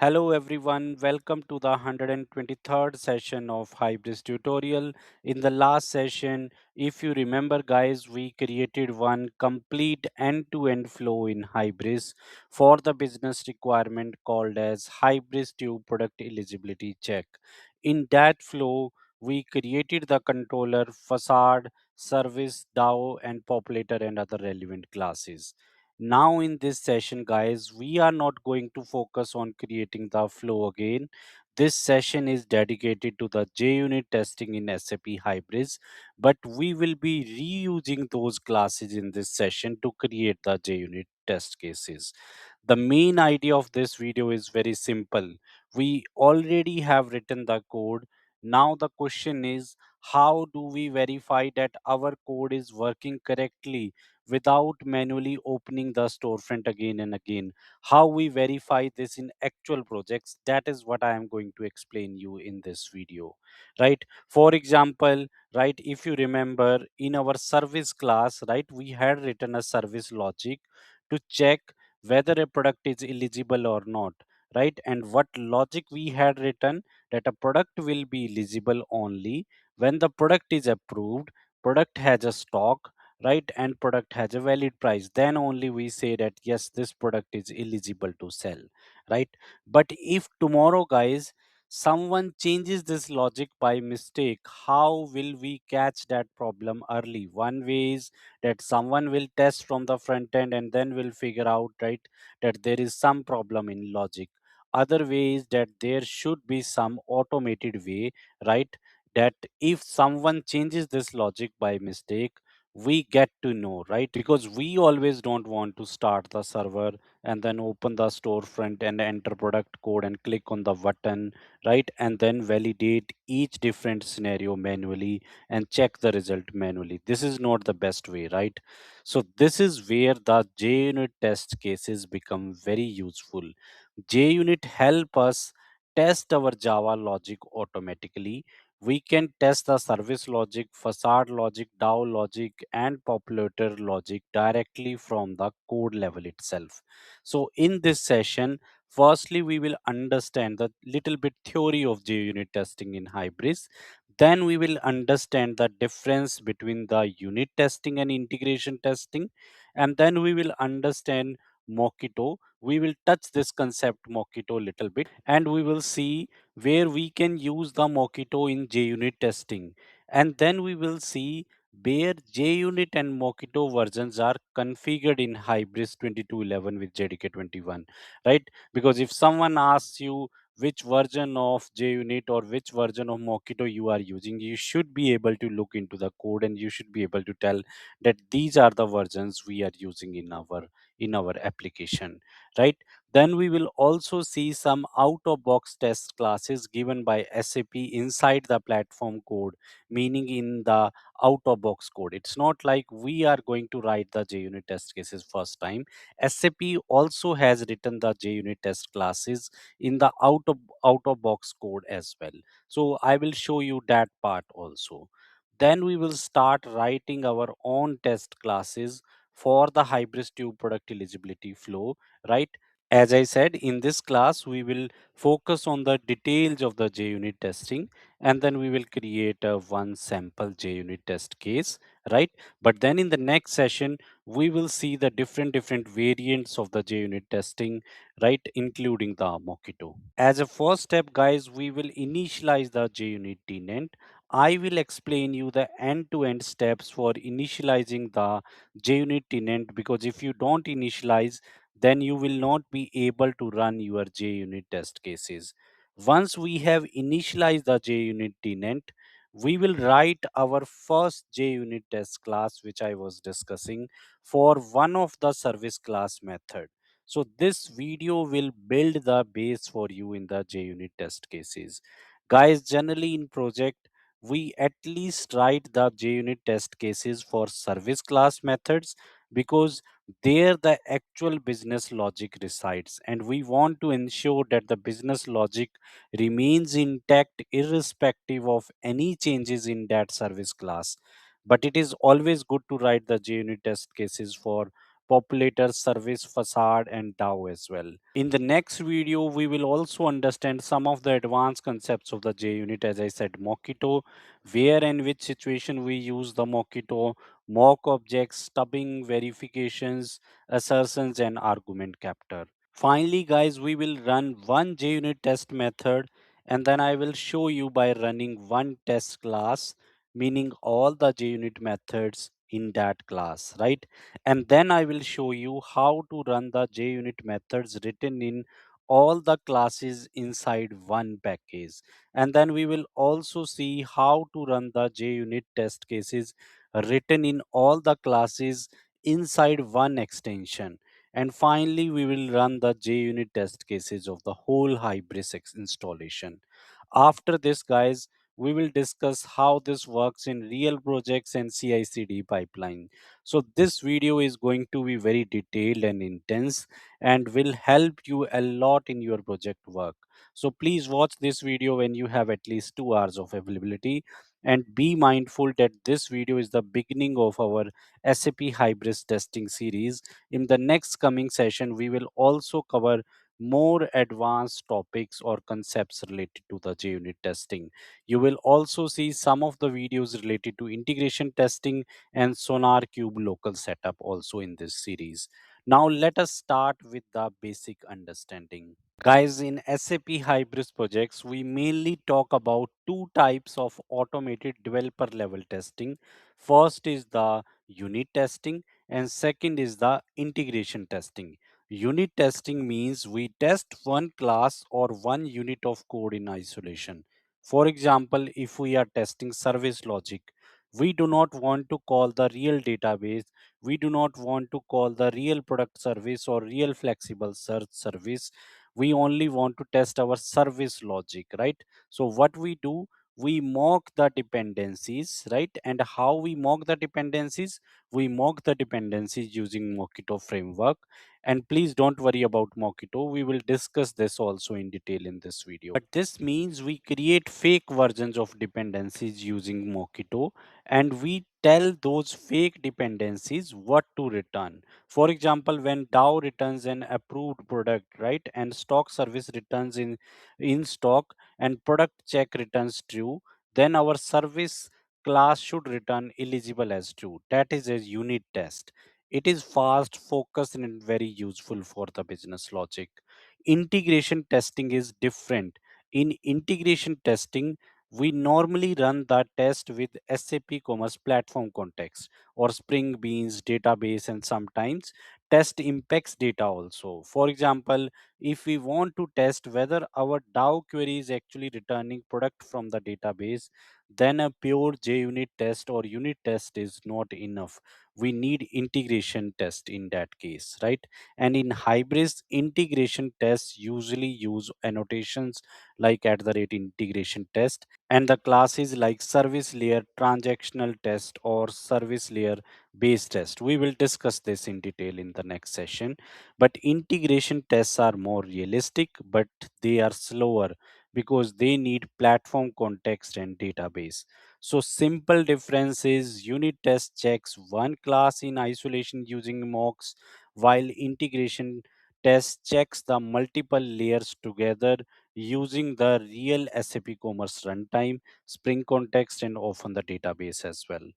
Hello everyone, welcome to the 123rd session of Hybris tutorial. In the last session, if you remember guys, we created one complete end-to-end flow in Hybris for the business requirement called as Hybris Tube product eligibility check. In that flow, we created the controller, facade, service, DAO and populator and other relevant classes. Now, in this session, guys, we are not going to focus on creating the flow again. This session is dedicated to the JUnit testing in SAP Hybris, but we will be reusing those classes in this session to create the JUnit test cases. The main idea of this video is very simple. We already have written the code. Now the question is, how do we verify that our code is working correctly without manually opening the storefront again and again? How we verify this in actual projects, that is what I am going to explain you in this video, right? For example, right, if you remember in our service class, right, we had written a service logic to check whether a product is eligible or not, right? And what logic we had written, that a product will be eligible only when the product is approved, product has a stock, right, and product has a valid price. Then only we say that yes, this product is eligible to sell, right? But if tomorrow, guys, someone changes this logic by mistake, how will we catch that problem early? One way is that someone will test from the front end and then will figure out, right, that there is some problem in logic. Other way is that there should be some automated way, right, that if someone changes this logic by mistake, we get to know, right? Because we always don't want to start the server and then open the storefront and enter product code and click on the button, right, and then validate each different scenario manually and check the result manually. This is not the best way, right? So this is where the JUnit test cases become very useful. JUnit help us test our Java logic automatically. We can test the service logic, facade logic, DAO logic, and populator logic directly from the code level itself. So in this session, firstly, we will understand the little bit theory of JUnit testing in Hybris. Then we will understand the difference between the unit testing and integration testing. And then we will understand Mockito. We will touch this concept Mockito little bit and we will see where we can use the Mockito in JUnit testing. And then we will see where JUnit and Mockito versions are configured in Hybris 2211 with JDK 21, right? Because if someone asks you which version of JUnit or which version of Mockito you are using, you should be able to look into the code and you should be able to tell that these are the versions we are using in our application, right? Then we will also see some out of box test classes given by SAP inside the platform code, meaning in the out of box code. It's not like we are going to write the JUnit test cases first time. SAP also has written the JUnit test classes in the out of box code as well. So I will show you that part also. Then we will start writing our own test classes for the Hybris Tube product eligibility flow, right? As I said, in this class, we will focus on the details of the JUnit testing and then we will create a one sample JUnit test case, right? But then in the next session, we will see the different variants of the JUnit testing, right? Including the Mockito. As a first step, guys, we will initialize the JUnit tenant. I will explain you the end-to-end steps for initializing the JUnit tenant, because if you don't initialize, then you will not be able to run your JUnit test cases. Once we have initialized the JUnit tenant, we will write our first JUnit test class, which I was discussing, for one of the service class method. So this video will build the base for you in the JUnit test cases. Guys, generally in project, we at least write the JUnit test cases for service class methods because there the actual business logic resides, and we want to ensure that the business logic remains intact irrespective of any changes in that service class. But it is always good to write the JUnit test cases for populator, service, facade, and DAO as well. In the next video, we will also understand some of the advanced concepts of the JUnit, as I said, Mockito, where and which situation we use the Mockito, mock objects, stubbing, verifications, assertions, and argument capture. Finally, guys, we will run one JUnit test method, and then I will show you by running one test class, meaning all the JUnit methods in that class, right? And then I will show you how to run the JUnit methods written in all the classes inside one package. And then we will also see how to run the JUnit test cases written in all the classes inside one extension. And finally, we will run the JUnit test cases of the whole Hybris installation. After this, guys, we will discuss how this works in real projects and CI/CD pipeline. So this video is going to be very detailed and intense and will help you a lot in your project work. So please watch this video when you have at least 2 hours of availability, and be mindful that this video is the beginning of our SAP Hybris testing series. In the next coming session, we will also cover more advanced topics or concepts related to the JUnit testing. You will also see some of the videos related to integration testing and Sonar Cube local setup also in this series. Now let us start with the basic understanding. Guys, in SAP Hybris projects, we mainly talk about two types of automated developer level testing. First is the unit testing, and second is the integration testing. Unit testing means we test one class or one unit of code in isolation. For example, if we are testing service logic, we do not want to call the real database, we do not want to call the real product service or real flexible search service. We only want to test our service logic, right? So what we do, we mock the dependencies, right? And how we mock the dependencies, we mock the dependencies using Mockito framework. And please don't worry about Mockito, we will discuss this also in detail in this video. But this means we create fake versions of dependencies using Mockito, and we tell those fake dependencies what to return. For example, when DAO returns an approved product, right, and stock service returns in stock, and product check returns true, then our service class should return eligible as true. That is a unit test. It is fast, focused, and very useful for the business logic. Integration testing is different. In integration testing, we normally run the test with SAP Commerce Platform context or Spring Beans database, and sometimes test impacts data also. For example, if we want to test whether our DAO query is actually returning product from the database, then a pure JUnit test or unit test is not enough. We need integration test in that case, right? And in Hybris, integration tests usually use annotations like at the rate integration test, and the classes like service layer transactional test or service layer base test. We will discuss this in detail in the next session. But integration tests are more realistic, but they are slower because they need platform context and database. So simple difference is unit test checks one class in isolation using mocks, while integration test checks the multiple layers together using the real SAP Commerce runtime, Spring context, and often the database as well.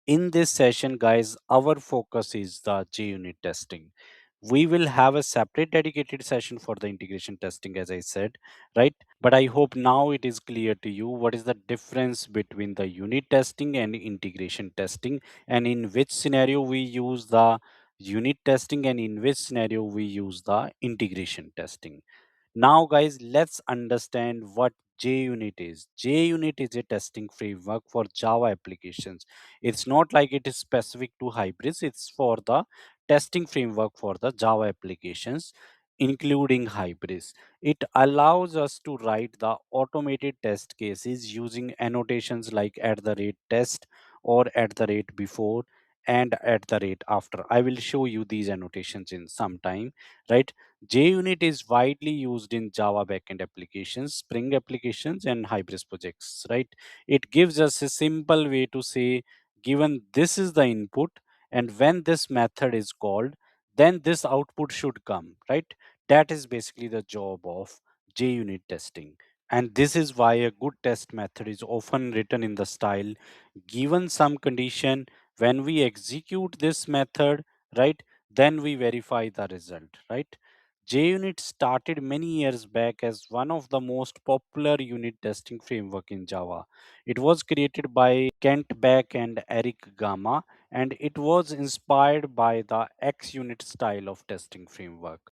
In this session, guys, our focus is the JUnit testing. We will have a separate dedicated session for the integration testing, as I said, right? But I hope now it is clear to you what is the difference between the unit testing and integration testing, and in which scenario we use the unit testing and in which scenario we use the integration testing. Now, guys, let's understand what JUnit is. JUnit is a testing framework for Java applications. It's not like it is specific to Hybris, it's for the testing framework for the Java applications, including Hybris. It allows us to write the automated test cases using annotations like at the rate test or at the rate before and at the rate after. I will show you these annotations in some time, right? JUnit is widely used in Java backend applications, Spring applications, and Hybris projects, right? It gives us a simple way to say, given this is the input, and when this method is called, then this output should come, right? That is basically the job of JUnit testing. And this is why a good test method is often written in the style, given some condition, when we execute this method, right, then we verify the result, right? JUnit started many years back as one of the most popular unit testing framework in Java. It was created by Kent Beck and Eric Gama, and it was inspired by the XUnit style of testing framework.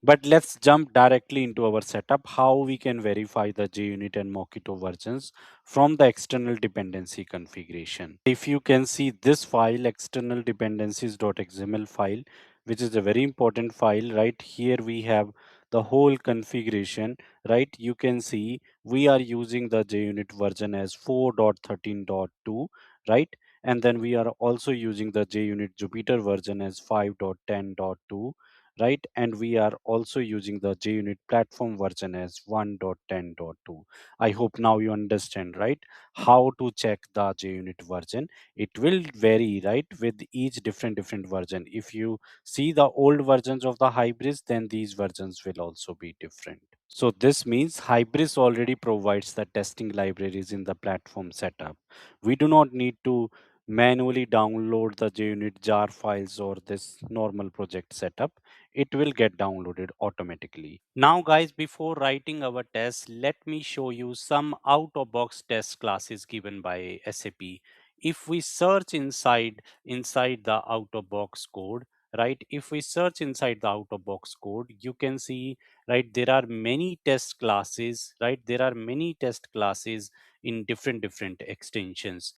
But let's jump directly into our setup, how we can verify the JUnit and Mockito versions from the external dependency configuration. If you can see this file, external dependencies.xml file, which is a very important file, right? Here we have the whole configuration, right? You can see we are using the JUnit version as 4.13.2, right? And then we are also using the JUnit Jupyter version as 5.10.2, right? And we are also using the JUnit platform version as 1.10.2. I hope now you understand, right? How to check the JUnit version. It will vary, right, with each different version. If you see the old versions of the Hybris, then these versions will also be different. So this means Hybris already provides the testing libraries in the platform setup. We do not need to manually download the JUnit jar files or this normal project setup. It will get downloaded automatically. Now guys, before writing our test, let me show you some out of box test classes given by SAP. If we search inside the out of box code, right, if we search inside the out of box code, you can see, right, there are many test classes, right, there are many test classes in different extensions.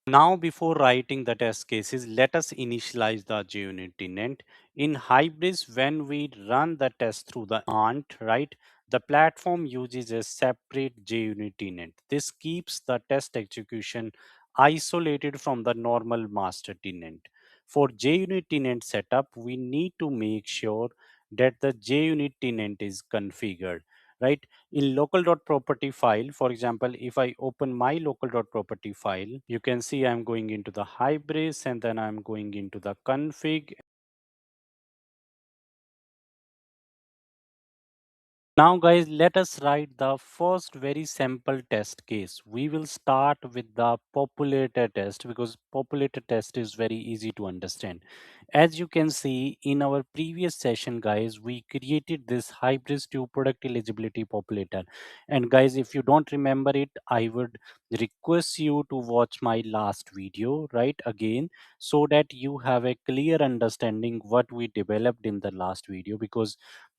Now, before writing the test cases, let us initialize the JUnit tenant. In Hybris, when we run the test through the aunt, right, the platform uses a separate JUnit tenant. This keeps the test execution isolated from the normal master tenant. For JUnit tenant setup, we need to make sure that the JUnit tenant is configured, right? In local.property file, for example, if I open my local.property file, you can see I'm going into the Hybris and then I'm going into the config. Now guys, let us write the first very simple test case. We will start with the populator test because populator test is very easy to understand. As you can see in our previous session guys, we created this Hybris Tube product eligibility populator. And guys, if you don't remember it, I would request you to watch my last video right again, so that you have a clear understanding what we developed in the last video, because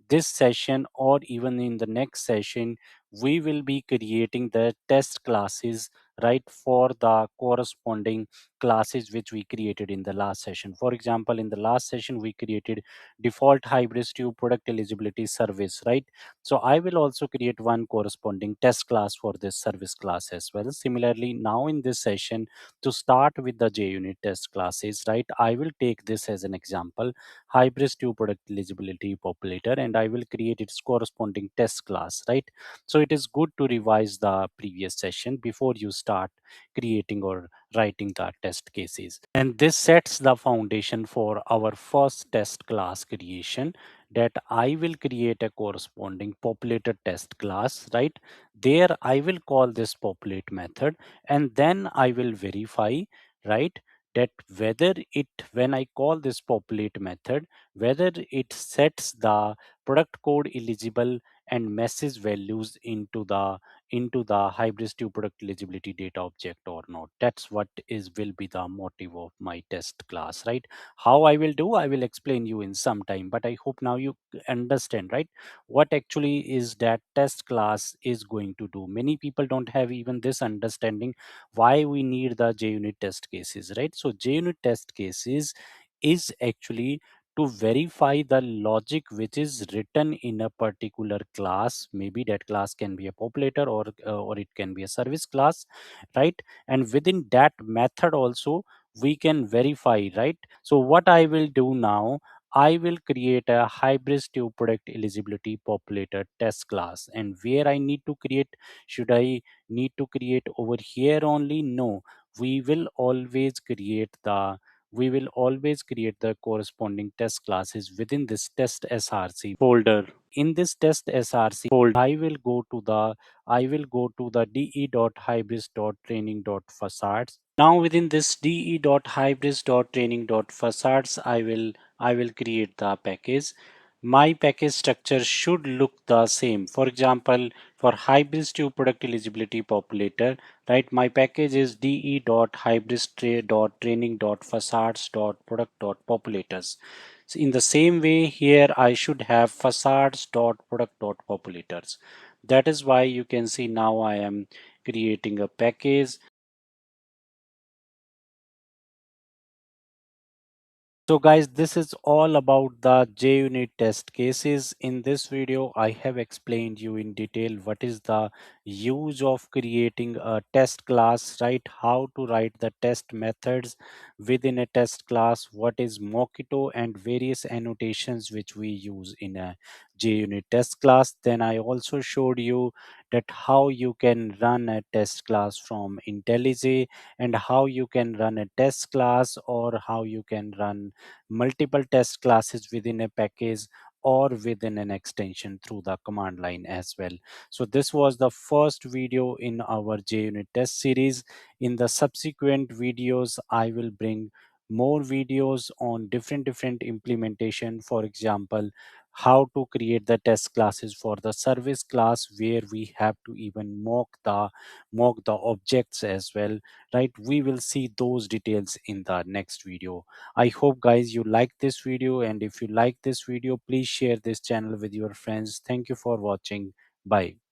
this session or even in the next session we will be creating the test classes, right, for the corresponding classes which we created in the last session. For example, in the last session we created default Hybris Tube product eligibility service, right? So I will also create one corresponding test class for this service class as well. Similarly, now in this session, to start with the JUnit test classes, right, I will take this as an example, Hybris Tube product eligibility populator, and I will create its corresponding test class, right? So it is good to revise the previous session before you start creating or writing the test cases. And this sets the foundation for our first test class creation, that I will create a corresponding populator test class, right? There I will call this populate method, and then I will verify, right, that whether it, when I call this populate method, whether it sets the product code eligible and message values into the Hybris Tube product eligibility data object or not. That's what is will be the motive of my test class, right? How I will do, I will explain you in some time, but I hope now you understand, right, what actually is that test class is going to do. Many people don't have even this understanding why we need the JUnit test cases, right? So JUnit test cases is actually to verify the logic which is written in a particular class. Maybe that class can be a populator, or it can be a service class, right? And within that method also we can verify, right? So what I will do now, I will create a Hybris Tube product eligibility populator test class. And where I need to create, should I need to create over here only? No, we will always create the corresponding test classes within this test src folder. In this test src folder, I will go to the de.hybris.training.facades. Now within this de.hybris.training.facades, I will create the package. My package structure should look the same. For example, for Hybris Tube product eligibility populator, right? My package is de.hybris.training.facades.product.populators. So in the same way, here I should have facades.product.populators. That is why you can see now I am creating a package. So guys, this is all about the JUnit test cases. In this video, I have explained you in detail what is the use of creating a test class, right? How to write the test methods within a test class, what is Mockito and various annotations which we use in a JUnit test class. Then I also showed you that how you can run a test class from IntelliJ and how you can run a test class or how you can run multiple test classes within a package or within an extension through the command line as well. So this was the first video in our JUnit test series. In the subsequent videos, I will bring more videos on different implementation. For example, how to create the test classes for the service class, where we have to even mock the objects as well, right? We will see those details in the next video. I hope guys you like this video, and if you like this video, please share this channel with your friends. Thank you for watching. Bye.